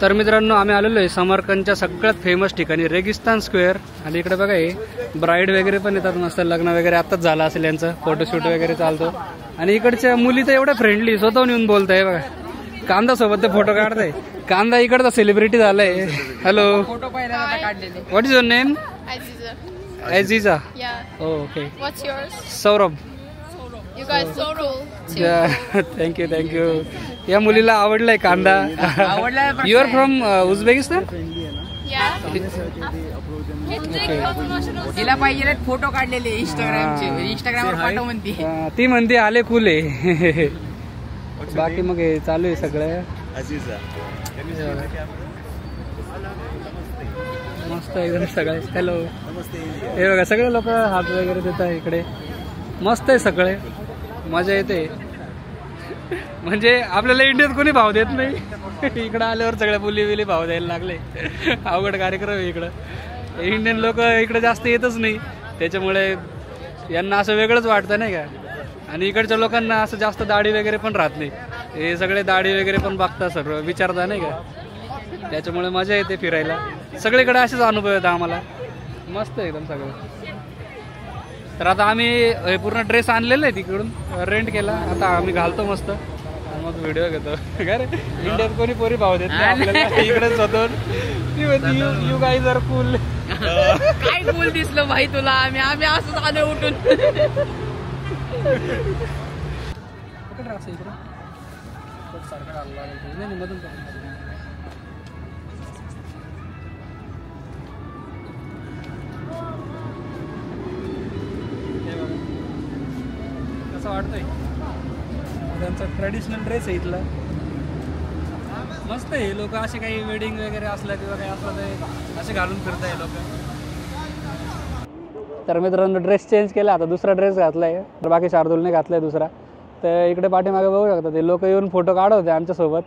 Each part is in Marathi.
तर मित्रांनो आम्ही आलेलो आहे समरकंदच्या सगळ्यात फेमस ठिकाणी रेगिस्तान स्क्वेअर. आणि इकडे बघा हे ब्राईड वगैरे पण येतात, मस्त लग्न वगैरे आताच झालं असेल यांचं, फोटोशूट वगैरे चालतो. आणि इकडच्या मुली तर एवढ्या फ्रेंडली, स्वतःहून येऊन बोलताय बघा. कांदा सोबत ते फोटो काढताय. कांदा इकडचा सेलिब्रिटी झालाय. Hello, what is your name? Aziza. Yeah. Oh, okay. What's yours? Saurabh. You guys so cool. Yeah. Thank you. या मुलीला आवडलाय कांदा. You are from Uzbekistan? Yeah. तिला पाहिजे फोटो काढलेले इंस्टाग्रामवर पाठव म्हणते. ती म्हणते आले फुले. बाकी मग हे चालू आहे सगळं. मस्त एकदम सगळे. हॅलो, हे बघा सगळे लोक हात वगैरे देत आहे इकडे. मस्त आहे सगळे, मजा येते. म्हणजे आपल्याला इंडियात कोणी भाव देत नाही, इकडं आल्यावर सगळ्या मुली बिली भाव द्यायला लागले. अवघड कार्यक्रम आहे इकडं. इंडियन लोक इकडे जास्त येतच नाही, त्याच्यामुळे यांना असं वेगळंच वाटतं नाही का. आणि इकडच्या लोकांना असं जास्त दाढी वगैरे पण राहत नाही, हे सगळे दाढी वगैरे पण बघतात, सर्व विचारता नाही का. त्याच्यामुळे मजा येते फिरायला. सगळीकडे असेच अनुभव येतात आम्हाला. मस्त एकदम सगळं. तर आता आम्ही पूर्ण ड्रेस आणलेला आहे तिकडून, रेंट केला. आता आम्ही घालतो मस्त, मग व्हिडिओ घेतो. काय रे, इंडियात कोणी पोरी भाव देत नाही आपल्याला, इकडे स्वतःहून यू गाईज आर कूल. काय कूल दिसलं भाई तुला? आम्ही असंच आलो उठून. कसं वाटतंय? त्यांचा ट्रेडिशनल ड्रेस आहे इथला. मस्त आहे. लोक असे काही वेडिंग वगैरे असलं किंवा काही असलं तर असे घालून फिरताय लोक. तर मित्रांनो ड्रेस चेंज केला, आता दुसरा ड्रेस घातलाय. तर बाकी शार्दूलने घातलाय दुसरा. तर इकडे पाठीमागे बघू शकता ते लोक येऊन फोटो काढत होते आमच्यासोबत.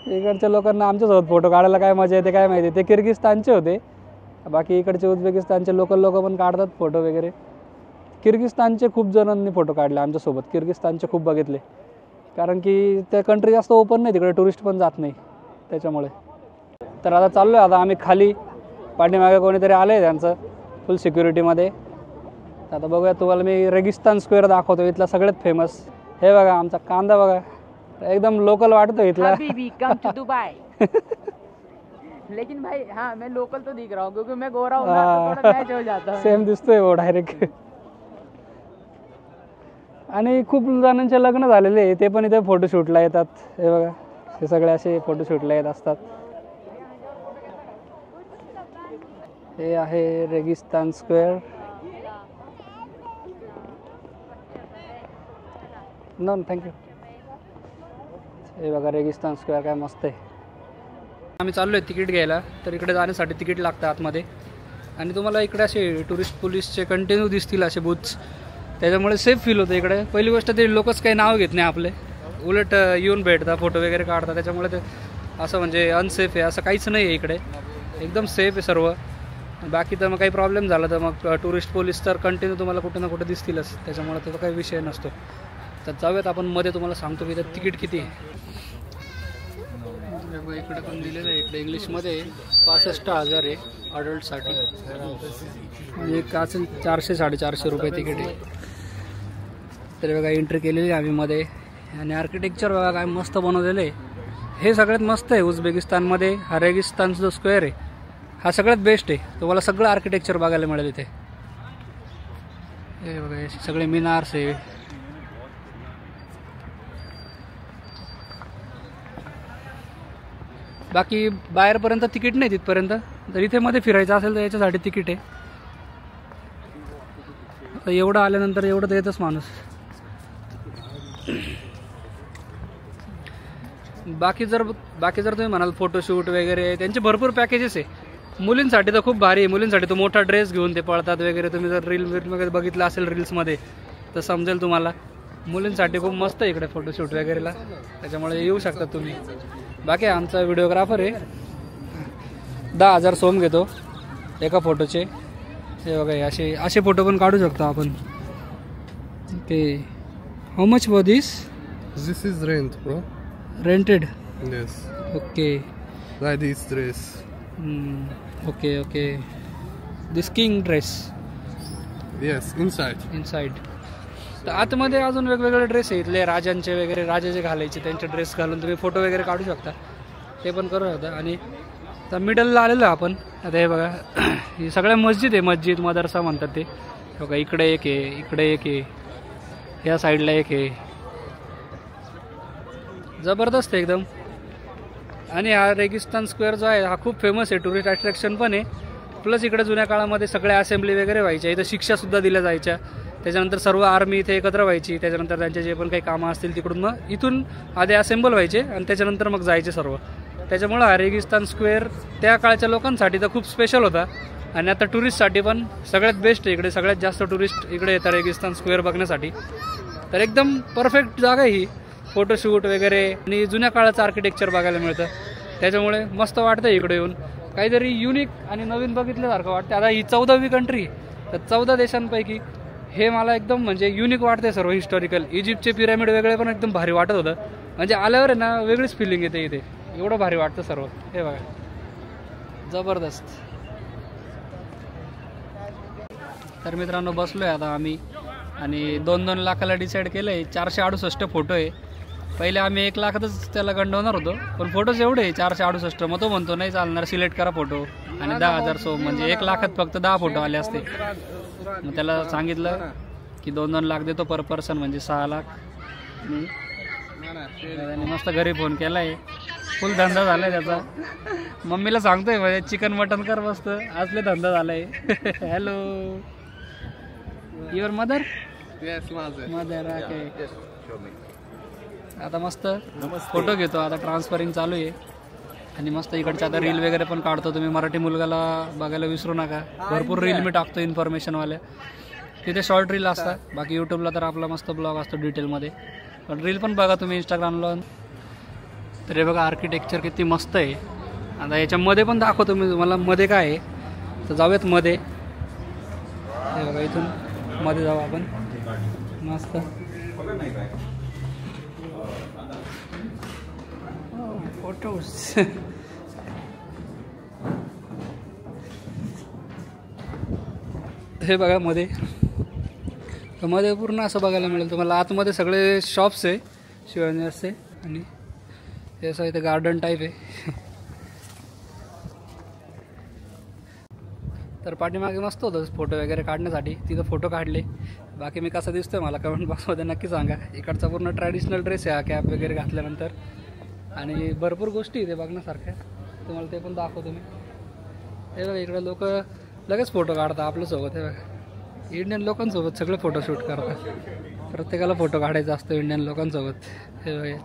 इकडच्या लोकांना आमच्यासोबत फोटो काढायला काय मजा येते काय माहिती. ते किर्गिस्तानचे होते, बाकी इकडचे उझबेकिस्तानचे लोकल लोक पण काढतात फोटो वगैरे. किर्गिस्तानचे खूप जणांनी फोटो काढले आमच्यासोबत, किर्गिस्तानचे खूप बघितले. कारण की त्या कंट्री जास्त ओपन नाही, तिकडे टुरिस्ट पण जात नाही त्याच्यामुळे. तर आता चाललो आहे आता आम्ही खाली. पाठीमागे कोणीतरी आलं आहे त्यांचं फुल सिक्युरिटीमध्ये. आता बघूया, तुम्हाला मी रेगिस्तान स्क्वेअर दाखवतो, इथला सगळ्यात फेमस. हे बघा आमचा कांदा बघा, एकदम लोकल वाटतो इथला. Come to Dubai. लेकिन भाई हाँ मैं लोकल तो दिख रहा हूँ क्योंकि मैं गोरा हूँ ना, तो थोड़ा मैच हो जाता है. सेम दिसतोय वो डायरेक्ट. आणि खूप जणांचे लग्न झालेले आहे, ते पण इथे फोटोशूटला येतात. हे बघा हे सगळे असे फोटोशूटला येत असतात. हे आहे रेगिस्तान स्क्वेअर. No thank you. हे बघा रेगिस्तान स्क्वेअर काय मस्त आहे. आम्ही चाललो आहे तिकीट घ्यायला. तर इकडे जाण्यासाठी तिकीट लागतं आतमध्ये. आणि तुम्हाला इकडे असे टुरिस्ट पोलीसचे कंटिन्यू दिसतील असे बूथ्स, त्याच्यामुळे सेफ फील होतं इकडे. पहिली गोष्ट ते लोकच काही नाव घेत नाही आपले, उलट येऊन भेटतात फोटो वगैरे काढतात. त्याच्यामुळे ते असं म्हणजे अनसेफ आहे असं काहीच नाही आहे इकडे, एकदम सेफ आहे सर्व. बाकी तर मग काही प्रॉब्लेम झाला तर मग टुरिस्ट पोलीस तर कंटिन्यू तुम्हाला कुठे ना कुठे दिसतीलच, त्याच्यामुळे त्याचा काही विषय नसतो. तर जाऊयात आपण मध्ये, तुम्हाला सांगतो की त्यात तिकीट किती आहे. इकडे पण दिलेलं आहे इकडे इंग्लिशमध्ये 65,000 आहे अडल्टसाठी. म्हणजे का असेल 400-450 रुपये तिकीट आहे. तर बघा एंट्री केलेली आहे आम्ही मध्ये. आणि आर्किटेक्चर बघा काय मस्त बनवलेलं आहे. हे सगळ्यात मस्त आहे उझबेकिस्तानमध्ये. हा रेगिस्तानचा जो स्क्वेअर आहे हा सगळ्यात बेस्ट आहे. तुम्हाला सगळं आर्किटेक्चर बघायला मिळेल इथे. हे बघा हे सगळे मिनार्स आहे. बाकी बाहेरपर्यंत तिकीट नाही तिथपर्यंत. तर इथे मध्ये फिरायचं असेल तर याच्यासाठी तिकीट आहे. आता एवढं आल्यानंतर एवढं तर येतच माणूस. बाकी जर तुम्ही म्हणाल फोटोशूट वगैरे त्यांचे भरपूर पॅकेजेस आहे. मुलींसाठी तर खूप भारी आहे. मुलींसाठी तो मोठा ड्रेस घेऊन ते पळतात वगैरे. तुम्ही जर रील वगैरे बघितलं असेल रील्समध्ये तर समजेल तुम्हाला. मुलींसाठी खूप मस्त आहे इकडे फोटोशूट वगैरेला, त्याच्यामुळे येऊ शकता तुम्ही. बाकी आमचा व्हिडिओग्राफर आहे, 10,000 सोम घेतो एका फोटोचे. हे बघा असे फोटो पण काढू शकतो आपण. Okay, how much for this? This is rent, bro. Rented. Yes. Okay. Like this dress. Okay. This king dress. Yes, inside. Inside. तर आतमध्ये अजून वेगवेगळे ड्रेस आहे इथले राजांचे वगैरे, राजा जे घालायचे त्यांचे ड्रेस घालून तुम्ही फोटो वगैरे काढू शकता, ते पण करू शकता. आणि तर मिडलला आलेलो आपण. आता हे बघा ही सगळ्या मस्जिद आहे, मस्जिद मदरसा म्हणतात ते. बघा इकडे एक आहे, इकडे एक आहे, ह्या साईडला एक आहे. जबरदस्त आहे एकदम. आणि हा रेगिस्तान स्क्वेअर जो आहे हा खूप फेमस आहे, टुरिस्ट अट्रॅक्शन पण आहे. प्लस इकडे जुन्या काळामध्ये सगळ्या असेंब्ली वगैरे व्हायच्या, इथं शिक्षासुद्धा दिल्या जायच्या. त्याच्यानंतर सर्व आर्मी इथे एकत्र व्हायची. त्याच्यानंतर त्यांचे जे पण काही कामं असतील तिकडून मग इथून आधी असेंबल व्हायचे आणि त्याच्यानंतर मग जायचे सर्व. त्याच्यामुळं हा रेगिस्तान स्क्वेअर त्या काळच्या लोकांसाठी तर खूप स्पेशल होता. आणि आता टुरिस्टसाठी पण सगळ्यात बेस्ट आहे. इकडे सगळ्यात जास्त टुरिस्ट इकडे येतात रेगिस्तान स्क्वेअर बघण्यासाठी. तर एकदम परफेक्ट जागा आहे ही, फोटोशूट वगैरे आणि जुन्या काळाचं आर्किटेक्चर बघायला मिळतं. त्याच्यामुळे मस्त वाटतं इकडे येऊन, काहीतरी युनिक आणि नवीन बघितल्यासारखं वाटतं. आता ही 14वी कंट्री, तर 14 देशांपैकी हे मला एकदम म्हणजे युनिक वाटते सर्व हिस्टॉरिकल. इजिप्तचे पिरॅमिड वगैरे पण एकदम भारी वाटत होतं. म्हणजे आल्यावर आहे ना वेगळीच फिलिंग येते इथे, एवढं भारी वाटतं सर्व. हे बघा जबरदस्त. तर मित्रांनो बसलोय आता आम्ही आणि 2-2 लाखाला डिसाईड केलं आहे. 468 फोटो आहे. पहिले आम्ही 1 लाखातच त्याला गंडवणार होतो, पण फोटोज एवढे 468. मग तो म्हणतो नाही चालणार, सिलेक्ट करा फोटो आणि 10,000 सो म्हणजे 1 लाखात फक्त 10 फोटो आले असते. मग त्याला सांगितलं की 2-2 लाख देतो पर पर्सन, म्हणजे 6 लाख. आणि मस्त घरी फोन केला आहे, फुल धंदा झालाय त्याचा. मम्मीला सांगतोय म्हणजे चिकन मटन कर मस्त, असले धंदा झालाय. Hello your mother. Yes, mother okay. आता मस्त फोटो घेतो, आता ट्रान्सफरिंग चालू आहे. आणि मस्त इकडच्या आता रील वगैरे पण काढतो. तुम्ही मराठी मुलगाला बघायला विसरू नका, भरपूर रील मी टाकतो इन्फॉर्मेशनवाले. तिथे शॉर्ट रील असतात, बाकी यूट्यूबला तर आपला मस्त ब्लॉग असतो डिटेलमध्ये. पण रील पण बघा तुम्ही इंस्टाग्रामला. तर हे बघा आर्किटेक्चर किती मस्त आहे. आता याच्यामध्ये पण दाखवतो मी तुम्हाला मध्ये काय आहे. तर जाऊयात मध्ये. हे बघा इथून मध्ये जाऊ आपण मस्त. फोटोज हे बघा मध्ये. मध्ये पूर्ण असं बघायला मिळेल तुम्हाला. आतमध्ये सगळे शॉप्स आहे शिवानीचे आणि हे असं इथे गार्डन टाईप आहे. तर पाठीमागे मस्त होतं फोटो वगैरे काढण्यासाठी, तिथं फोटो काढले. बाकी मी कसं दिसतोय मला कमेंट बॉक्समध्ये नक्की सांगा. इकडचा पूर्ण ट्रॅडिशनल ड्रेस आहे हा कॅप वगैरे घातल्यानंतर. आणि भरपूर गोष्टी इथे बघण्यासारख्या, तुम्हाला ते पण दाखवतो मी. हे बघा इकडे लोक लगेच फोटो काढतात आपल्यासोबत. हे बघा इंडियन लोकांसोबत सगळे फोटोशूट करतात. प्रत्येकाला फोटो काढायचा असतो इंडियन लोकांसोबत. हे बघा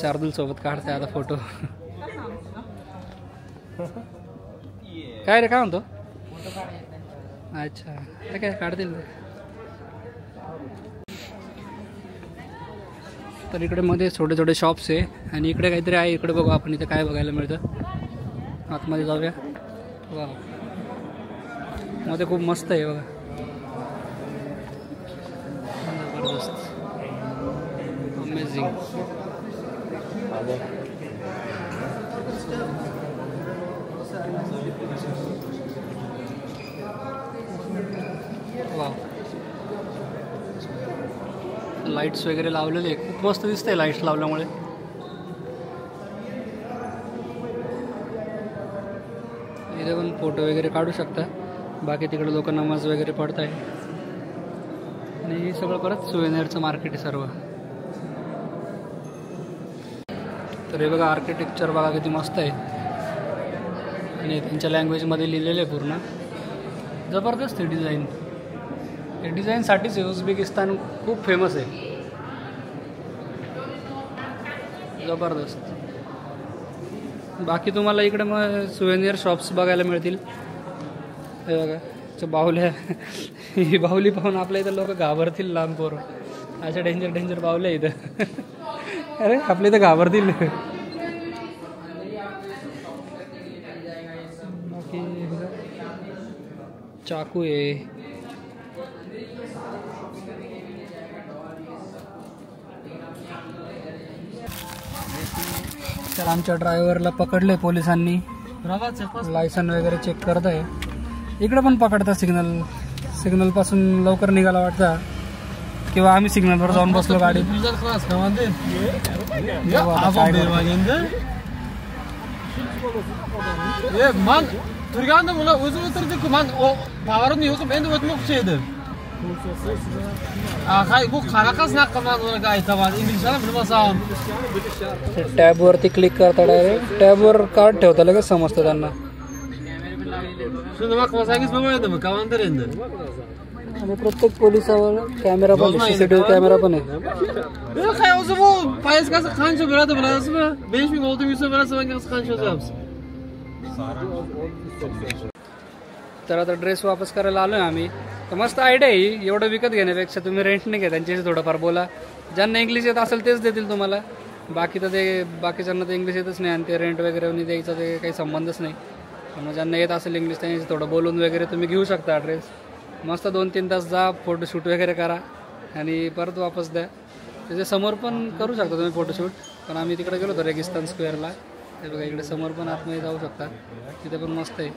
शार्दूलसोबत काढते आता फोटो. काय रे काय म्हणतो. अच्छा काय काढतील. तर इकडे मध्ये छोटे छोटे शॉप्स आहे आणि इकडे काहीतरी आहे. इकडे बघू आपण इथे काय बघायला मिळतं. आतमध्ये जाऊया. वा मध्ये खूप मस्त आहे बघा, जबरदस्त अमेझिंग. वा लाईट्स वगैरे लावलेले आहे, खूप मस्त दिसतंय लाईट्स लावल्यामुळे. इथे पण फोटो वगैरे काढू शकता. बाकी तिकडे लोक नमाज वगैरे पडत आहे. आणि हे सगळं परत सुवेनियरचं मार्केट आहे सर्व. तर हे बघा आर्किटेक्चर बघा किती मस्त आहे आणि त्यांच्या लँग्वेजमध्ये लिहिलेलं आहे पूर्ण. जबरदस्त आहे डिझाईन. हे डिझाईनसाठीच उझबेकिस्तान खूप फेमस आहे. जबरदस्त. बाकी तुम्हाला इकडे मग सुवेनियर शॉप्स बघायला मिळतील. हे बघा बाहुल्या. ही बाहुली पाहून आपल्या इथं लोक घाबरतील, लांब पोरं. अशा डेंजर बाहुल्या इथं. अरे आपल्या इथं घाबरतील. बाकी चाकू आहे. तर आमच्या ड्रायव्हरला पकडले पोलिसांनी, लायसन वगैरे चेक करत आहे. इकडे पण पकडतात सिग्नल पासून लवकर निघाला वाटतं, किंवा आम्ही सिग्नलवर जाऊन बसलो गाडी. टॅब वरती क्लिक करता डायरेक्ट, टॅब वर कार्ड ठेवता लगेच समजतं त्यांना. आणि प्रत्येक पोलिसावर कॅमेरा पण, सीसीटीव्ही कॅमेरा पण आहे. तर आता ड्रेस वापस करायला आलोय आम्ही. तर मस्त आयडिया आहे, एवढं विकत घेण्यापेक्षा तुम्ही रेंटने घ्या, त्यांच्याशी थोडंफार बोला. ज्यांना इंग्लिश येत असेल तेच देतील तुम्हाला, बाकी तर ते बाकीच्यांना तर इंग्लिश येतच नाही, आणि ते रेंट वगैरे द्यायचा ते काही संबंधच नाही. मग ज्यांना येत असेल इंग्लिश त्यांच्याशी थोडं बोलून वगैरे तुम्ही घेऊ शकता ड्रेस. मस्त 2-3 तास जा, फोटोशूट वगैरे करा आणि परत वापस द्या. त्याच्या समोर पण करू शकता तुम्ही फोटोशूट, पण आम्ही तिकडे गेलो होतो रेगिस्तान स्क्वेअरला. ते बघा इकडे समोर पण आतमध्ये जाऊ शकता, तिथे पण मस्त आहे.